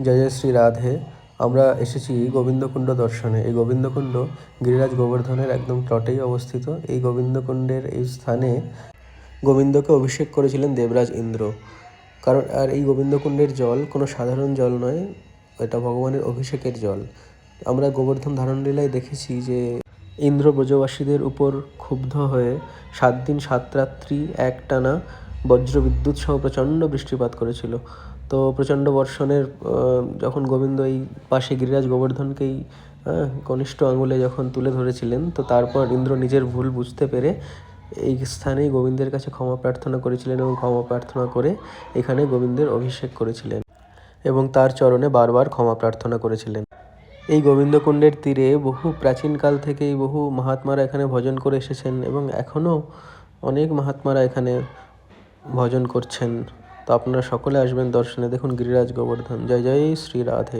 জয় জয় শ্রী রাধে। আমরা এসেছি গোবিন্দকুণ্ড দর্শনে। এই গোবিন্দকুণ্ড গিরিরাজ গোবর্ধনের একদম তটেই অবস্থিত। এই গোবিন্দকুণ্ডের এই স্থানে গোবিন্দকে অভিষেক করেছিলেন দেবরাজ ইন্দ্র। কারণ এই গোবিন্দকুণ্ডের জল কোনো সাধারণ জল নয়, এটা ভগবানের অভিষেকের জল। আমরা গোবর্ধন ধারণ লীলায় দেখেছি যে ইন্দ্র ব্রজবাসীদের উপর ক্ষুব্ধ হয়ে 7 দিন 7 রাত্রি একটানা বজ্রবিদ্যুৎ সহ প্রচণ্ড বৃষ্টিপাত করেছিল। তো প্রচণ্ড বর্ষণের যখন গোবিন্দ এই পাশে গিরিরাজ গোবর্ধনকেই কনিষ্ঠ আঙুলে যখন তুলে ধরেছিলেন, তো তারপর ইন্দ্র নিজের ভুল বুঝতে পেরে এই স্থানেই গোবিন্দের কাছে ক্ষমা প্রার্থনা করেছিলেন এবং ক্ষমা প্রার্থনা করে এখানে গোবিন্দের অভিষেক করেছিলেন এবং তার চরণে বারবার ক্ষমা প্রার্থনা করেছিলেন। এই গোবিন্দকুণ্ডের তীরে বহু প্রাচীনকাল থেকেই বহু মহাত্মারা এখানে ভজন করে এসেছেন এবং এখনও অনেক মহাত্মারা এখানে ভজন করছেন। তো আপনারা সকলে আসবেন দর্শনে। দেখুন গিরিরাজ গোবর্ধন। জয় জয় শ্রী রাধে।